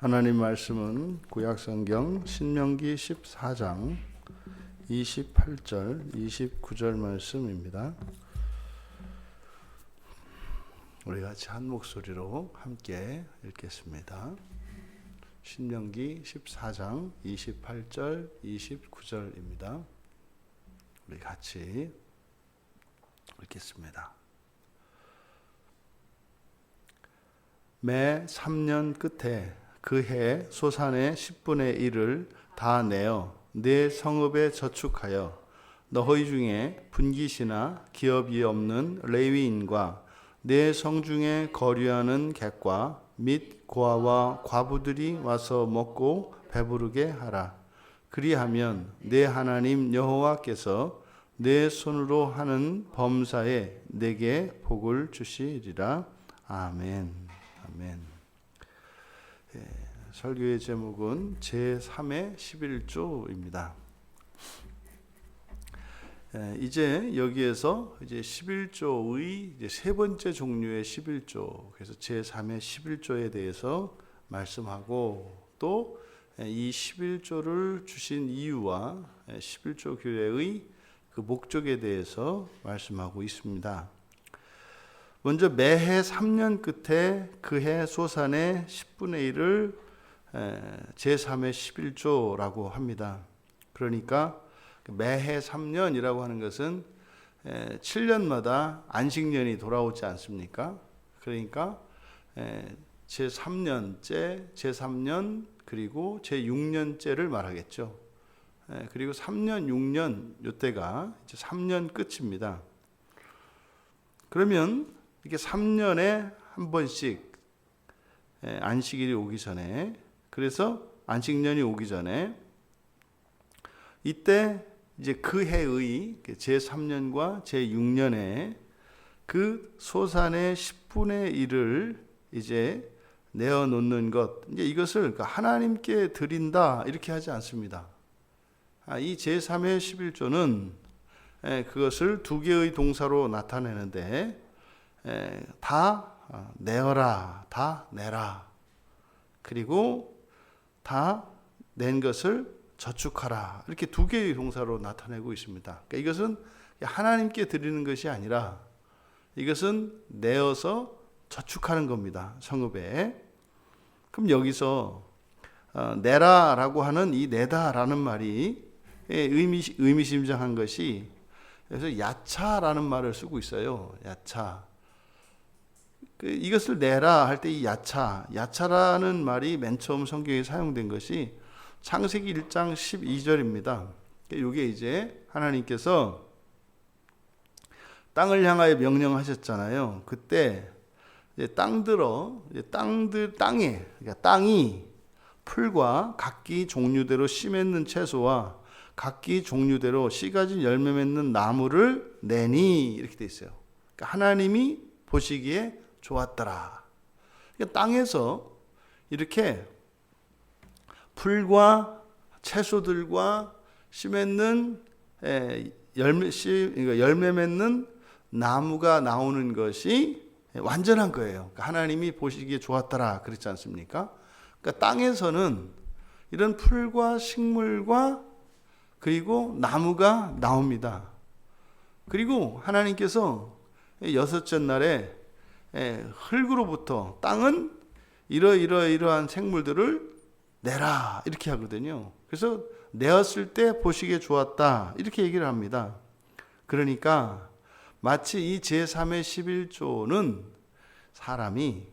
하나님 말씀은 구약성경 신명기 14장 28절 29절 말씀입니다. 우리 같이 한 목소리로 함께 읽겠습니다. 신명기 14장 28절 29절입니다. 우리 같이 읽겠습니다. 매 3년 끝에 그 해 소산의 10분의 1을 다 내어 네 성읍에 저축하여 너희 중에 분깃이나 기업이 없는 레위인과 네 성중에 거류하는 객과 및 고아와 과부들이 와서 먹고 배부르게 하라. 그리하면 네 하나님 여호와께서 네 손으로 하는 범사에 내게 복을 주시리라. 아멘. 아멘. 설교의 제목은 제3의 11조입니다. 이제 여기에서 이제 11조의 이제 세 번째 종류의 11조, 그래서 제3의 11조에 대해서 말씀하고 또 이 11조를 주신 이유와 11조 교회의 그 목적에 대해서 말씀하고 있습니다. 먼저 매해 3년 끝에 그해 소산의 10분의 1을 제3의 11조라고 합니다. 그러니까 매해 3년이라고 하는 것은 7년마다 안식년이 돌아오지 않습니까? 그러니까 제3년째, 제3년 그리고 제6년째를 말하겠죠. 그리고 3년, 6년 이때가 이제 3년 끝입니다. 그러면 이게 3년에 한 번씩 안식일이 오기 전에, 그래서 안식년이 오기 전에 이때 이제 그 해의 제3년과 제6년에 그 소산의 10분의 1을 이제 내어 놓는 것, 이제 이것을 하나님께 드린다 이렇게 하지 않습니다. 이 제3의 11조는 그것을 두 개의 동사로 나타내는데 다 내어라, 다 내라, 그리고 다 낸 것을 저축하라, 이렇게 두 개의 동사로 나타내고 있습니다. 그러니까 이것은 하나님께 드리는 것이 아니라 이것은 내어서 저축하는 겁니다, 성읍에. 그럼 여기서 내라라고 하는 이 내다라는 말이 의미심장한 것이, 그래서 야차라는 말을 쓰고 있어요. 야차. 이것을 내라 할 때 이 야차라는 말이 맨 처음 성경에 사용된 것이 창세기 1장 12절입니다. 이게 이제 하나님께서 땅을 향하여 명령하셨잖아요. 그때 이제 땅에, 그러니까 땅이 풀과 각기 종류대로 씨 맺는 채소와 각기 종류대로 씨 가진 열매 맺는 나무를 내니, 이렇게 돼 있어요. 그러니까 하나님이 보시기에 좋았더라. 그러니까 땅에서 이렇게 풀과 채소들과 씨 맺는 열매 맺는 나무가 나오는 것이 완전한 거예요. 그러니까 하나님이 보시기에 좋았더라 그랬지 않습니까? 그러니까 땅에서는 이런 풀과 식물과 그리고 나무가 나옵니다. 그리고 하나님께서 여섯째 날에 흙으로부터 땅은 이러한 생물들을 내라 이렇게 하거든요. 그래서 내었을 때 보시기에 좋았다 이렇게 얘기를 합니다. 그러니까 마치 이 제3의 11조는 사람이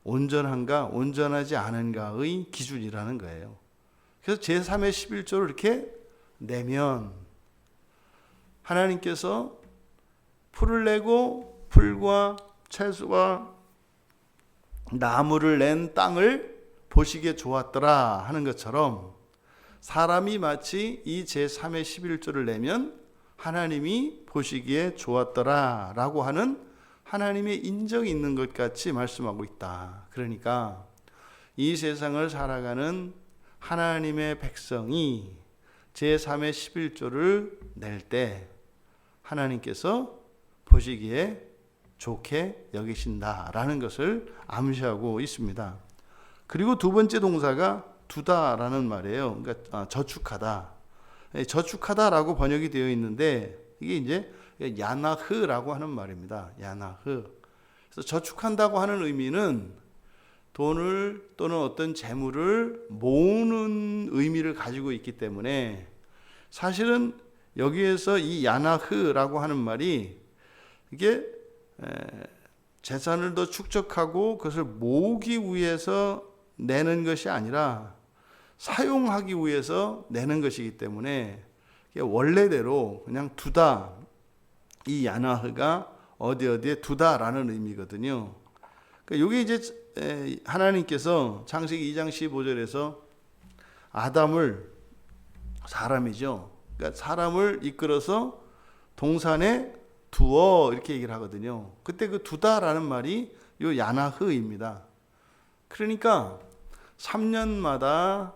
온전한가 온전하지 않은가의 기준이라는 거예요. 그래서 제3의 11조를 이렇게 내면 하나님께서 풀을 내고 풀과 채소와 나무를 낸 땅을 보시기에 좋았더라 하는 것처럼, 사람이 마치 이 제3의 11조를 내면 하나님이 보시기에 좋았더라 라고 하는 하나님의 인정이 있는 것 같이 말씀하고 있다. 그러니까 이 세상을 살아가는 하나님의 백성이 제3의 11조를 낼 때 하나님께서 보시기에 좋게 여기신다라는 것을 암시하고 있습니다. 그리고 두 번째 동사가 두다라는 말이에요. 그러니까 저축하다. 저축하다라고 번역이 되어 있는데 이게 이제 야나흐라고 하는 말입니다. 야나흐. 그래서 저축한다고 하는 의미는 돈을 또는 어떤 재물을 모으는 의미를 가지고 있기 때문에 사실은 여기에서 이 야나흐라고 하는 말이 이게 재산을 더 축적하고 그것을 모으기 위해서 내는 것이 아니라 사용하기 위해서 내는 것이기 때문에 원래대로 그냥 두다, 이 야나흐가 어디에 두다라는 의미거든요. 그러니까 이게 이제 하나님께서 창세기 2장 15절에서 아담을, 사람이죠, 그러니까 사람을 이끌어서 동산에 두어 이렇게 얘기를 하거든요. 그때 그 두다라는 말이 요 야나흐입니다. 그러니까 3년마다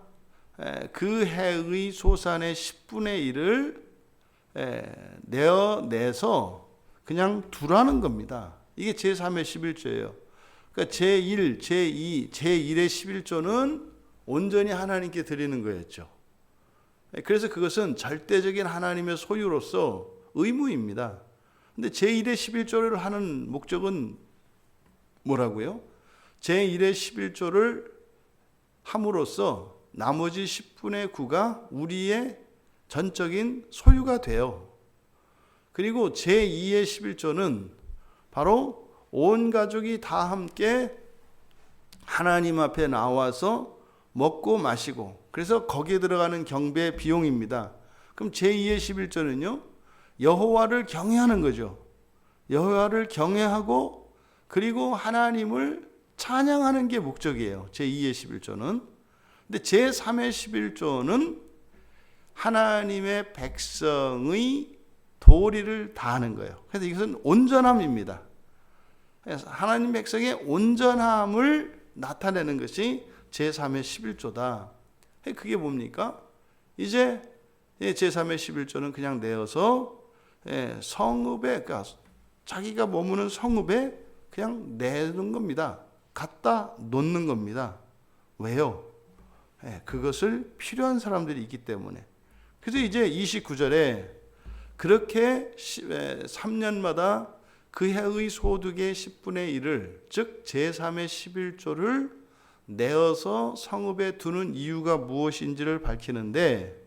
그 해의 소산의 10분의 1을 내서 그냥 두라는 겁니다. 이게 제3의 11조예요. 그러니까 제1, 제2, 제1의 11조는 온전히 하나님께 드리는 거였죠. 그래서 그것은 절대적인 하나님의 소유로서 의무입니다. 근데 제1의 11조를 하는 목적은 뭐라고요? 제1의 11조를 함으로써 나머지 10분의 9가 우리의 전적인 소유가 돼요. 그리고 제2의 11조는 바로 온 가족이 다 함께 하나님 앞에 나와서 먹고 마시고, 그래서 거기에 들어가는 경배 비용입니다. 그럼 제2의 11조는요, 여호와를 경외하는 거죠. 여호와를 경외하고 그리고 하나님을 찬양하는 게 목적이에요. 제2의 11조는. 근데 제3의 11조는 하나님의 백성의 도리를 다하는 거예요. 그래서 이것은 온전함입니다. 그래서 하나님 백성의 온전함을 나타내는 것이 제3의 11조다. 그게 뭡니까? 이제 제3의 11조는 그냥 내어서 성읍에, 그러니까 자기가 머무는 성읍에 그냥 내는 겁니다. 갖다 놓는 겁니다. 왜요? 그것을 필요한 사람들이 있기 때문에. 그래서 이제 29절에 그렇게 3년마다 그 해의 소득의 10분의 1을, 즉 제3의 11조를 내어서 성읍에 두는 이유가 무엇인지를 밝히는데,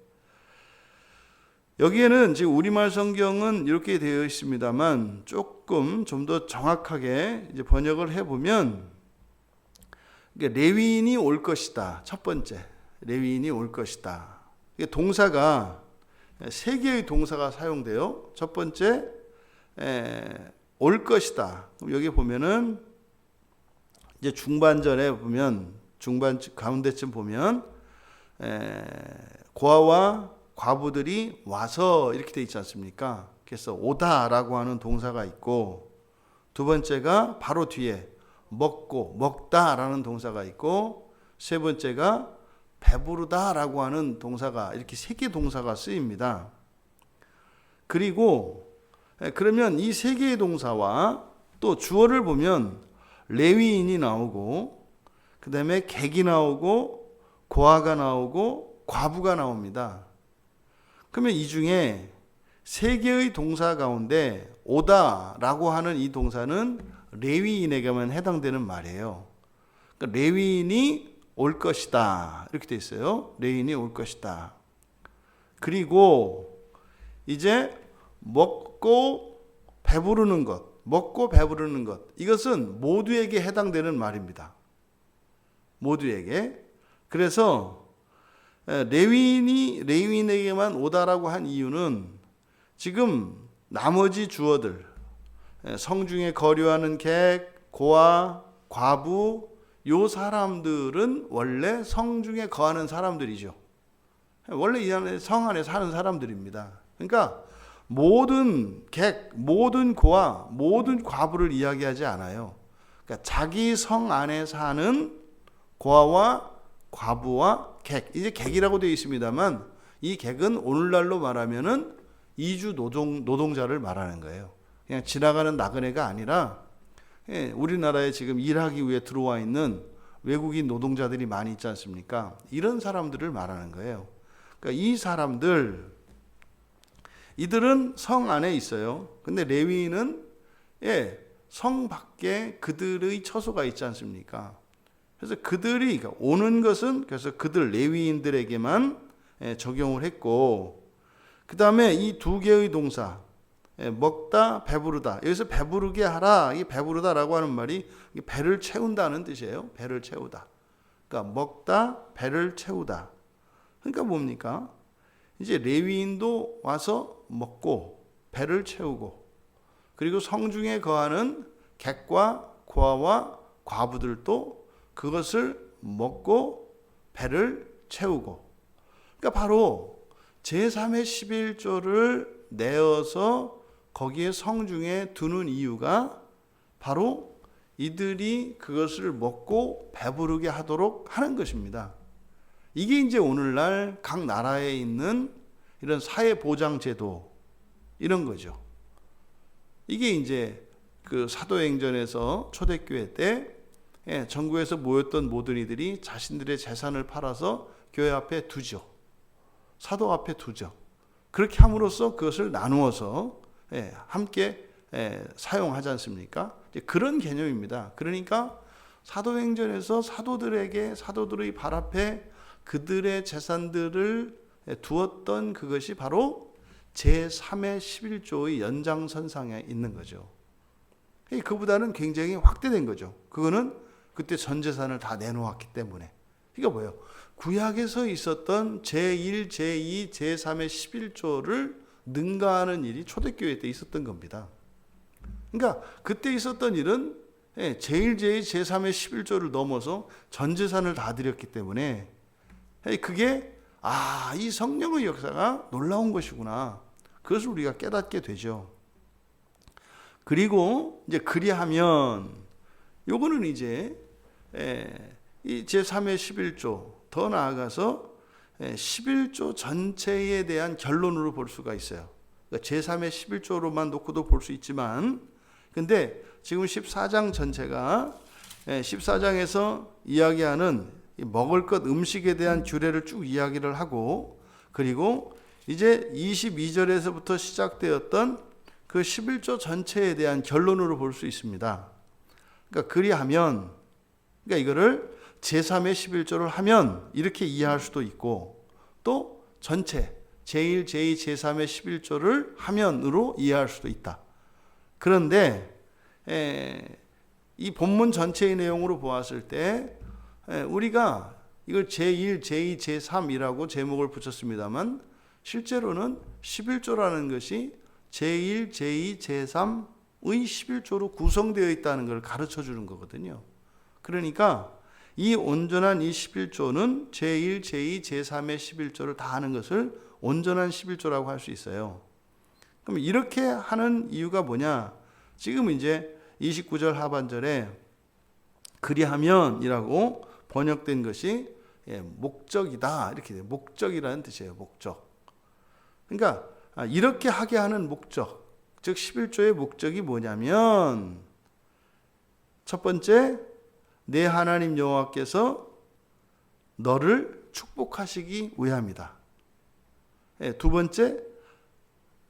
여기에는 지금 우리말 성경은 이렇게 되어 있습니다만 조금 좀 더 정확하게 이제 번역을 해보면, 레위인이 올 것이다. 첫 번째, 레위인이 올 것이다. 동사가 세 개의 동사가 사용돼요. 첫 번째, 올 것이다. 여기 보면은 이제 중반절에 보면, 중반 가운데쯤 보면 고아와 과부들이 와서 이렇게 돼 있지 않습니까? 그래서 오다라고 하는 동사가 있고, 두 번째가 바로 뒤에 먹고, 먹다라는 동사가 있고, 세 번째가 배부르다라고 하는 동사가, 이렇게 세 개 동사가 쓰입니다. 그리고 그러면 이 세 개의 동사와 또 주어를 보면 레위인이 나오고, 그 다음에 객이 나오고, 고아가 나오고, 과부가 나옵니다. 그러면 이 중에 세 개의 동사 가운데 오다라고 하는 이 동사는 레위인에게만 해당되는 말이에요. 그러니까 레위인이 올 것이다. 이렇게 돼 있어요. 레위인이 올 것이다. 그리고 이제 먹고 배부르는 것, 먹고 배부르는 것, 이것은 모두에게 해당되는 말입니다. 모두에게. 그래서 레위인에게만 오다라고 한 이유는 지금 나머지 주어들, 성중에 거류하는 객, 고아, 과부, 요 사람들은 원래 성중에 거하는 사람들이죠. 원래 이 안에 성 안에 사는 사람들입니다. 그러니까 모든 객, 모든 고아, 모든 과부를 이야기하지 않아요. 그러니까 자기 성 안에 사는 고아와 과부와 객, 이제 객이라고 되어 있습니다만 이 객은 오늘날로 말하면은 이주 노동자를 말하는 거예요. 그냥 지나가는 나그네가 아니라 우리나라에 지금 일하기 위해 들어와 있는 외국인 노동자들이 많이 있지 않습니까? 이런 사람들을 말하는 거예요. 그러니까 이 사람들, 이들은 성 안에 있어요. 근데 레위인은 성 밖에 그들의 처소가 있지 않습니까? 그래서 그들이 오는 것은 그래서 그들 레위인들에게만 적용을 했고, 그 다음에 이 두 개의 동사 먹다 배부르다, 여기서 배부르게 하라, 이 배부르다라고 하는 말이 배를 채운다는 뜻이에요. 배를 채우다. 그러니까 먹다 배를 채우다. 그러니까 뭡니까? 이제 레위인도 와서 먹고 배를 채우고, 그리고 성중에 거하는 객과 고아와 과부들도 그것을 먹고 배를 채우고. 그러니까 바로 제3의 11조를 내어서 거기에 성중에 두는 이유가 바로 이들이 그것을 먹고 배부르게 하도록 하는 것입니다. 이게 이제 오늘날 각 나라에 있는 이런 사회보장제도 이런 거죠. 이게 이제 그 사도행전에서 초대교회 때 전국에서 모였던 모든 이들이 자신들의 재산을 팔아서 교회 앞에 두죠. 사도 앞에 두죠. 그렇게 함으로써 그것을 나누어서 함께 사용하지 않습니까? 그런 개념입니다. 그러니까 사도행전에서 사도들의 발 앞에 그들의 재산들을 두었던 그것이 바로 제3의 11조의 연장선상에 있는 거죠. 그보다는 굉장히 확대된 거죠. 그거는 그때 전 재산을 다 내놓았기 때문에. 이게 뭐예요? 구약에서 있었던 제1, 제2, 제3의 11조를 능가하는 일이 초대교회 때 있었던 겁니다. 그러니까 그때 있었던 일은 제1, 제2, 제3의 11조를 넘어서 전 재산을 다 드렸기 때문에 그게 이 성령의 역사가 놀라운 것이구나. 그것을 우리가 깨닫게 되죠. 그리고 이제 그리하면 요거는 이제 이 제3의 11조 더 나아가서 11조 전체에 대한 결론으로 볼 수가 있어요. 그러니까 제3의 11조로만 놓고도 볼 수 있지만, 근데 지금 14장 전체가 14장에서 이야기하는 먹을 것 음식에 대한 규례를 쭉 이야기를 하고, 그리고 이제 22절에서부터 시작되었던 그 11조 전체에 대한 결론으로 볼 수 있습니다. 그러니까 그리하면, 그러니까 이거를 제3의 11조를 하면 이렇게 이해할 수도 있고, 또 전체 제1, 제2, 제3의 11조를 하면으로 이해할 수도 있다. 그런데 이 본문 전체의 내용으로 보았을 때 우리가 이걸 제1, 제2, 제3이라고 제목을 붙였습니다만, 실제로는 11조라는 것이 제1, 제2, 제3의 11조로 구성되어 있다는 걸 가르쳐 주는 거거든요. 그러니까 이 온전한 이 11조는 제1, 제2, 제3의 11조를 다 하는 것을 온전한 11조라고 할 수 있어요. 그럼 이렇게 하는 이유가 뭐냐? 지금 이제 29절 하반절에 그리하면이라고 번역된 것이 목적이다. 이렇게 돼요. 목적이라는 뜻이에요. 목적. 그러니까 이렇게 하게 하는 목적, 즉 11조의 목적이 뭐냐면, 첫 번째, 내 하나님 여호와께서 너를 축복하시기 위함이다. 두 번째,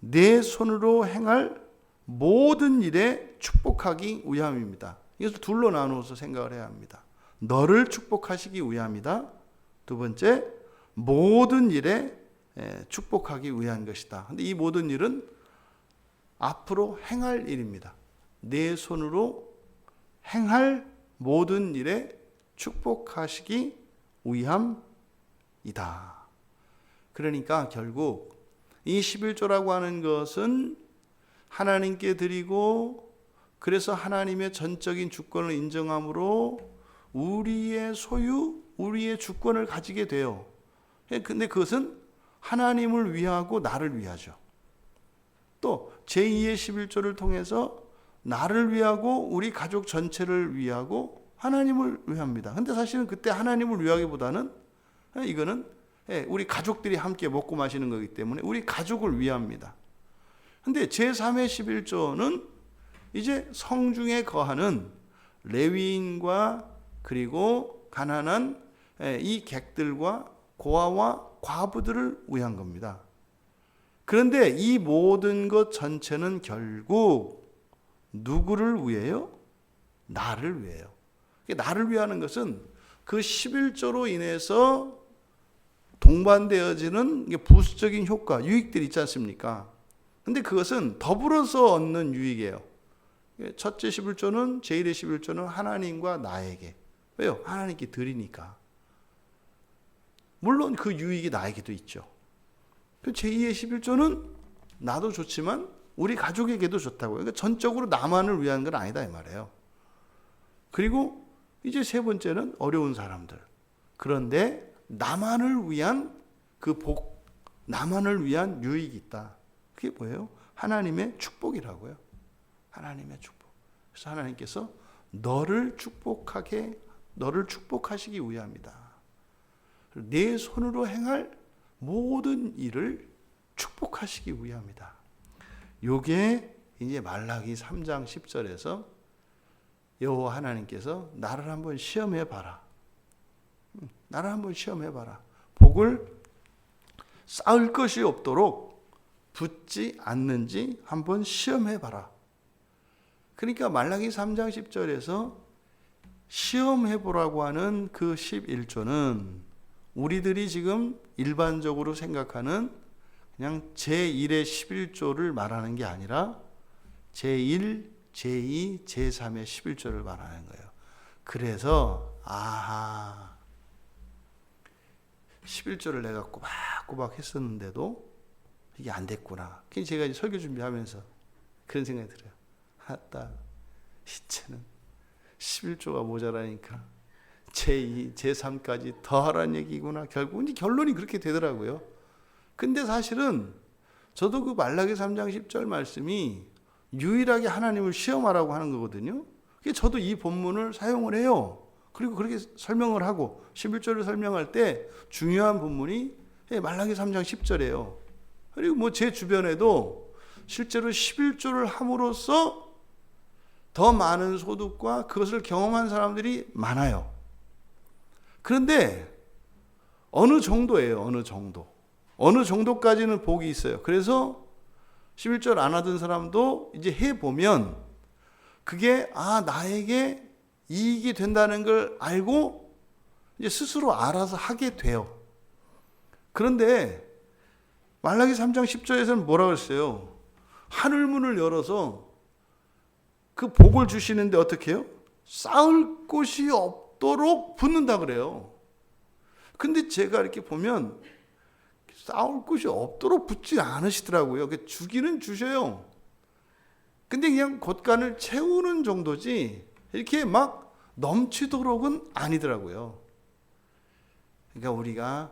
내 손으로 행할 모든 일에 축복하기 위함입니다. 이것을 둘로 나누어서 생각을 해야 합니다. 너를 축복하시기 위함이다. 두 번째, 모든 일에 축복하기 위한 것이다. 근데 이 모든 일은 앞으로 행할 일입니다. 내 손으로 행할 모든 일에 축복하시기 위함이다. 그러니까 결국 이 11조라고 하는 것은 하나님께 드리고, 그래서 하나님의 전적인 주권을 인정함으로 우리의 소유, 우리의 주권을 가지게 돼요. 근데 그것은 하나님을 위하고 나를 위하죠. 또 제2의 11조를 통해서 나를 위하고 우리 가족 전체를 위하고 하나님을 위합니다. 근데 사실은 그때 하나님을 위하기보다는 이거는 우리 가족들이 함께 먹고 마시는 거기 때문에 우리 가족을 위합니다. 근데 제3의 11조는 이제 성중에 거하는 레위인과 그리고 가난한 이 객들과 고아와 과부들을 위한 겁니다. 그런데 이 모든 것 전체는 결국 누구를 위해요? 나를 위해요. 나를 위하는 것은 그 11조로 인해서 동반되어지는 부수적인 효과, 유익들이 있지 않습니까? 근데 그것은 더불어서 얻는 유익이에요. 첫째 11조는, 제1의 11조는 하나님과 나에게. 왜요? 하나님께 드리니까. 물론 그 유익이 나에게도 있죠. 제2의 11조는 나도 좋지만 우리 가족에게도 좋다고요. 그러니까 전적으로 나만을 위한 건 아니다 이 말이에요. 그리고 이제 세 번째는 어려운 사람들. 그런데 나만을 위한 그 복, 나만을 위한 유익이 있다. 그게 뭐예요? 하나님의 축복이라고요. 하나님의 축복. 그래서 하나님께서 너를 축복하시기 위함이다. 내 손으로 행할 모든 일을 축복하시기 위함이다. 요게 이제 말라기 3장 10절에서 여호와 하나님께서 나를 한번 시험해 봐라. 나를 한번 시험해 봐라. 복을 쌓을 것이 없도록 붙지 않는지 한번 시험해 봐라. 그러니까 말라기 3장 10절에서 시험해 보라고 하는 그 11조는 우리들이 지금 일반적으로 생각하는 그냥 제1의 11조를 말하는 게 아니라 제1, 제2, 제3의 11조를 말하는 거예요. 그래서 11조를 내가 꼬박꼬박 했었는데도 이게 안 됐구나. 제가 이제 설교 준비하면서 그런 생각이 들어요. 이제는 11조가 모자라니까 제2, 제3까지 더 하라는 얘기구나. 결국 이제 결론이 그렇게 되더라고요. 근데 사실은 저도 그 말라기 3장 10절 말씀이 유일하게 하나님을 시험하라고 하는 거거든요. 저도 이 본문을 사용을 해요. 그리고 그렇게 설명을 하고 11조를 설명할 때 중요한 본문이 말라기 3장 10절이에요. 그리고 뭐 제 주변에도 실제로 11조를 함으로써 더 많은 소득과 그것을 경험한 사람들이 많아요. 그런데 어느 정도예요. 어느 정도까지는 복이 있어요. 그래서 11절 안 하던 사람도 이제 해보면 그게 나에게 이익이 된다는 걸 알고 이제 스스로 알아서 하게 돼요. 그런데 말라기 3장 10절에서는 뭐라고 했어요? 하늘문을 열어서 그 복을 주시는데 어떻게 해요? 쌓을 곳이 없도록 붓는다 그래요. 근데 제가 이렇게 보면 쌓을 곳이 없도록 붓지 않으시더라고요. 주기는 주셔요. 근데 그냥 곳간을 채우는 정도지 이렇게 막 넘치도록은 아니더라고요. 그러니까 우리가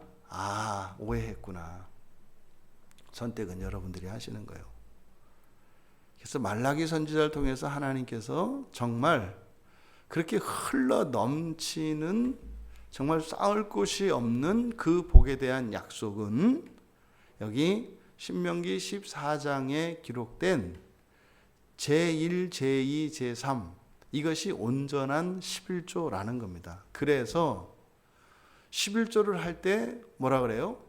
오해했구나. 선택은 여러분들이 하시는 거예요. 그래서 말라기 선지자를 통해서 하나님께서 정말 그렇게 흘러 넘치는 정말 쌓을 곳이 없는 그 복에 대한 약속은 여기 신명기 14장에 기록된 제1, 제2, 제3 이것이 온전한 11조라는 겁니다. 그래서 11조를 할 때 뭐라 그래요?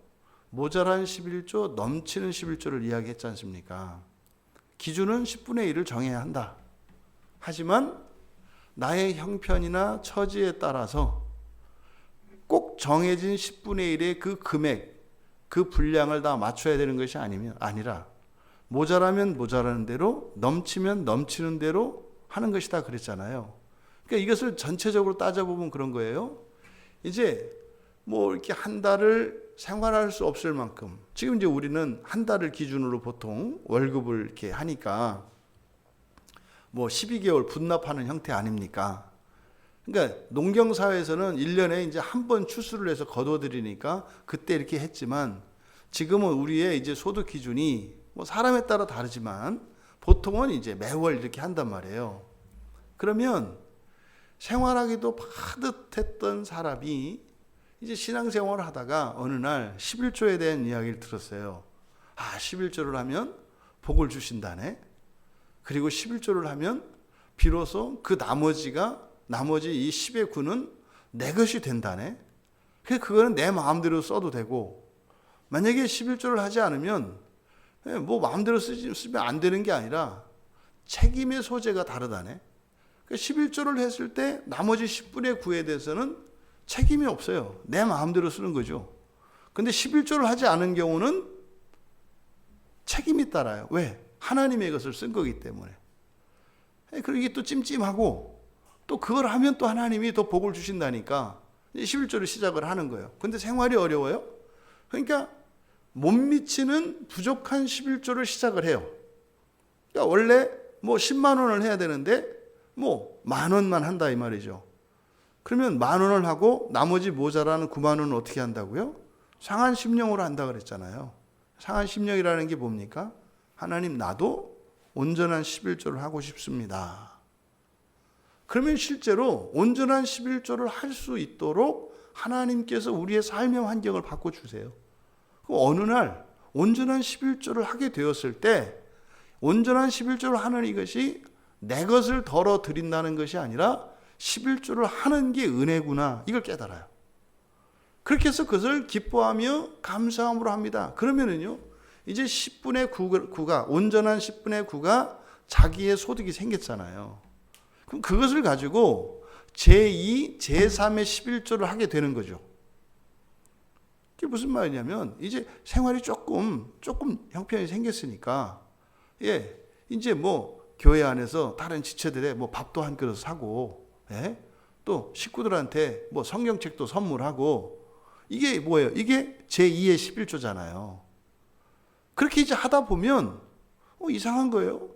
모자란 11조, 넘치는 11조를 이야기했지 않습니까? 기준은 10분의 1을 정해야 한다. 하지만 나의 형편이나 처지에 따라서 꼭 정해진 10분의 1의 그 금액, 그 분량을 다 맞춰야 되는 것이 아니라 모자라면 모자라는 대로, 넘치면 넘치는 대로 하는 것이다 그랬잖아요. 그러니까 이것을 전체적으로 따져보면 그런 거예요. 이제 뭐 이렇게 한 달을 생활할 수 없을 만큼, 지금 이제 우리는 한 달을 기준으로 보통 월급을 이렇게 하니까 뭐 12개월 분납하는 형태 아닙니까? 그러니까 농경사회에서는 1년에 이제 한 번 추수를 해서 거둬들이니까 그때 이렇게 했지만 지금은 우리의 이제 소득 기준이 뭐 사람에 따라 다르지만 보통은 이제 매월 이렇게 한단 말이에요. 그러면 생활하기도 파듯했던 사람이 이제 신앙생활을 하다가 어느 날 11조에 대한 이야기를 들었어요. 11조를 하면 복을 주신다네. 그리고 11조를 하면 비로소 그 나머지 이 10의 9는 내 것이 된다네. 그거는 내 마음대로 써도 되고, 만약에 11조를 하지 않으면 뭐 마음대로 쓰면 안 되는 게 아니라 책임의 소재가 다르다네. 11조를 했을 때 나머지 10분의 9에 대해서는 책임이 없어요. 내 마음대로 쓰는 거죠. 근데 11조를 하지 않은 경우는 책임이 따라요. 왜? 하나님의 것을 쓴 거기 때문에. 그리고 이게 또 찜찜하고, 또 그걸 하면 또 하나님이 더 복을 주신다니까 11조를 시작을 하는 거예요. 근데 생활이 어려워요. 그러니까 못 미치는 부족한 11조를 시작을 해요. 그러니까 원래 뭐 10만 원을 해야 되는데 뭐 10,000원만 한다 이 말이죠. 그러면 10,000원을 하고 나머지 모자라는 9만 원은 어떻게 한다고요? 상한심령으로 한다 그랬잖아요. 상한심령이라는 게 뭡니까? 하나님, 나도 온전한 11조를 하고 싶습니다. 그러면 실제로 온전한 11조를 할 수 있도록 하나님께서 우리의 삶의 환경을 바꿔주세요. 어느 날 온전한 11조를 하게 되었을 때, 온전한 11조를 하는 이것이 내 것을 덜어 드린다는 것이 아니라 11조를 하는 게 은혜구나, 이걸 깨달아요. 그렇게 해서 그것을 기뻐하며 감사함으로 합니다. 그러면은요, 이제 10분의 9가, 온전한 10분의 9가 자기의 소득이 생겼잖아요. 그럼 그것을 가지고 제2, 제3의 11조를 하게 되는 거죠. 그게 무슨 말이냐면, 이제 생활이 조금 형편이 생겼으니까, 이제 뭐 교회 안에서 다른 지체들의 뭐 밥도 한 그릇 사고, 또 식구들한테 뭐 성경책도 선물하고, 이게 뭐예요? 이게 제2의 11조잖아요. 그렇게 이제 하다 보면 이상한 거예요.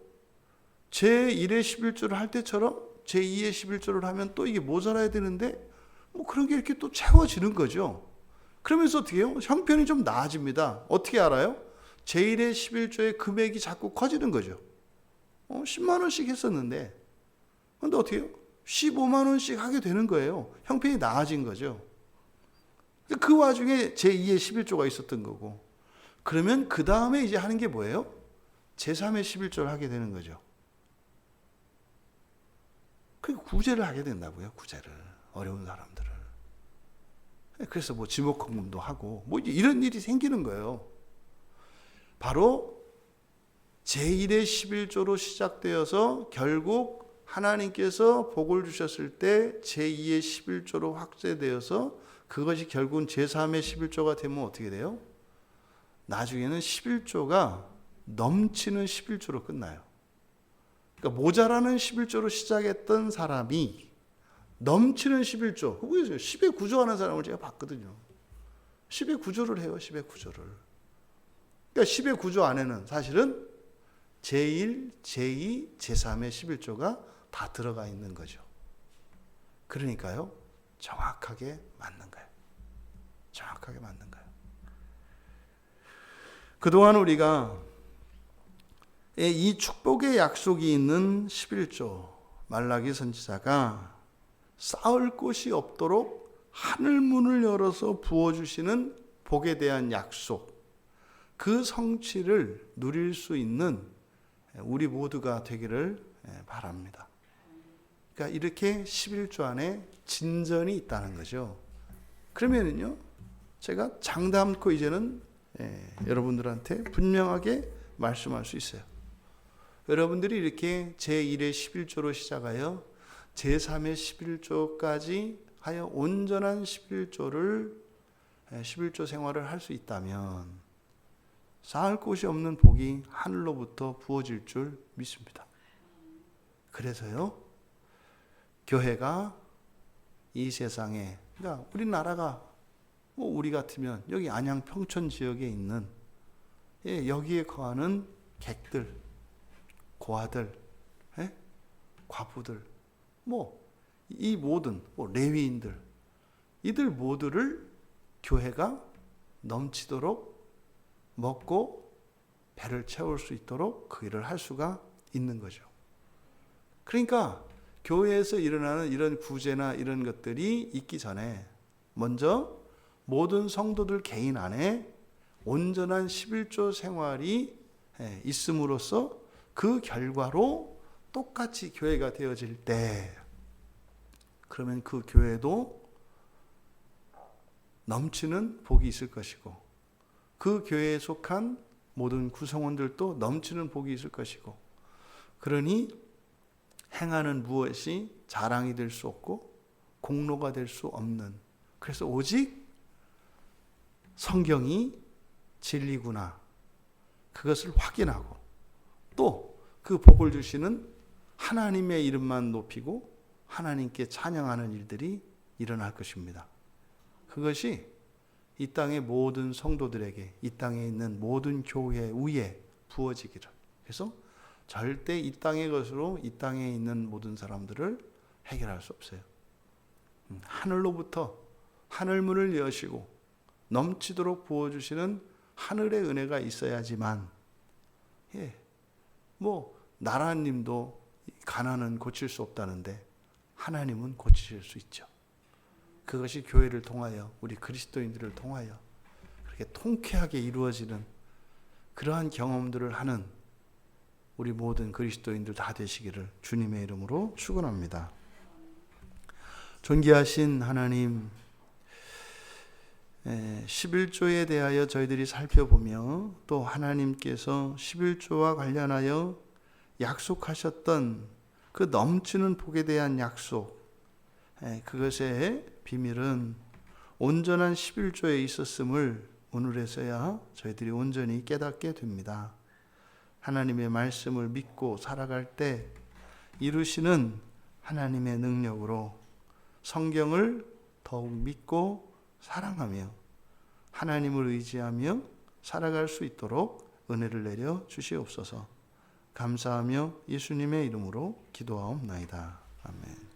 제1의 11조를 할 때처럼 제2의 11조를 하면 또 이게 모자라야 되는데 뭐 그런 게 이렇게 또 채워지는 거죠. 그러면서 어떻게 해요? 형편이 좀 나아집니다. 어떻게 알아요? 제1의 11조의 금액이 자꾸 커지는 거죠. 10만 원씩 했었는데, 근데 어떻게 해요? 15만 원씩 하게 되는 거예요. 형편이 나아진 거죠. 그 와중에 제2의 11조가 있었던 거고, 그러면 그 다음에 이제 하는 게 뭐예요? 제3의 11조를 하게 되는 거죠. 그 구제를 하게 된다고요. 구제를, 어려운 사람들을. 그래서 뭐 지목헌금도 하고 뭐 이런 일이 생기는 거예요. 바로 제1의 11조로 시작되어서 결국 하나님께서 복을 주셨을 때 제2의 11조로 확대되어서 그것이 결국은 제3의 11조가 되면 어떻게 돼요? 나중에는 11조가 넘치는 11조로 끝나요. 그러니까 모자라는 11조로 시작했던 사람이 넘치는 11조, 그거 보세요. 10의 9조 하는 사람을 제가 봤거든요. 10의 9조를 해요. 10의 9조를. 그러니까 10의 9조 안에는 사실은 제1, 제2, 제3의 11조가 다 들어가 있는 거죠. 그러니까요, 정확하게 맞는 거예요. 정확하게 맞는 거예요. 그동안 우리가 이 축복의 약속이 있는 11조, 말라기 선지자가 쌓을 곳이 없도록 하늘문을 열어서 부어주시는 복에 대한 약속, 그 성취를 누릴 수 있는 우리 모두가 되기를 바랍니다. 그러니까 이렇게 11조 안에 진전이 있다는 거죠. 그러면은요, 제가 장담코 이제는 여러분들한테 분명하게 말씀할 수 있어요. 여러분들이 이렇게 제1의 11조로 시작하여 제3의 11조까지 하여 온전한 11조 생활을 할 수 있다면 쌓을 곳이 없는 복이 하늘로부터 부어질 줄 믿습니다. 그래서요, 교회가 이 세상에, 그러니까 우리나라가 뭐 우리 같으면 여기 안양 평촌 지역에 있는 여기에 거하는 객들, 고아들, 과부들, 뭐 이 모든 레위인들, 이들 모두를 교회가 넘치도록 먹고 배를 채울 수 있도록 그 일을 할 수가 있는 거죠. 그러니까 교회에서 일어나는 이런 구제나 이런 것들이 있기 전에 먼저 모든 성도들 개인 안에 온전한 11조 생활이 있음으로써 그 결과로 똑같이 교회가 되어질 때, 그러면 그 교회도 넘치는 복이 있을 것이고 그 교회에 속한 모든 구성원들도 넘치는 복이 있을 것이고 그러니 행하는 무엇이 자랑이 될 수 없고 공로가 될 수 없는 그래서 오직 성경이 진리구나 그것을 확인하고 또 그 복을 주시는 하나님의 이름만 높이고 하나님께 찬양하는 일들이 일어날 것입니다. 그것이 이 땅의 모든 성도들에게 이 땅에 있는 모든 교회 위에 부어지기를 그래서 절대 이 땅의 것으로 이 땅에 있는 모든 사람들을 해결할 수 없어요. 하늘로부터 하늘문을 여시고 넘치도록 부어주시는 하늘의 은혜가 있어야지만 나라님도 가난은 고칠 수 없다는데 하나님은 고치실 수 있죠. 그것이 교회를 통하여 우리 그리스도인들을 통하여 그렇게 통쾌하게 이루어지는 그러한 경험들을 하는 우리 모든 그리스도인들 다 되시기를 주님의 이름으로 축원합니다. 존귀하신 하나님 11조에 대하여 저희들이 살펴보며 또 하나님께서 11조와 관련하여 약속하셨던 그 넘치는 복에 대한 약속 그것의 비밀은 온전한 11조에 있었음을 오늘에서야 저희들이 온전히 깨닫게 됩니다. 하나님의 말씀을 믿고 살아갈 때 이루시는 하나님의 능력으로 성경을 더욱 믿고 사랑하며 하나님을 의지하며 살아갈 수 있도록 은혜를 내려 주시옵소서. 감사하며 예수님의 이름으로 기도하옵나이다. 아멘.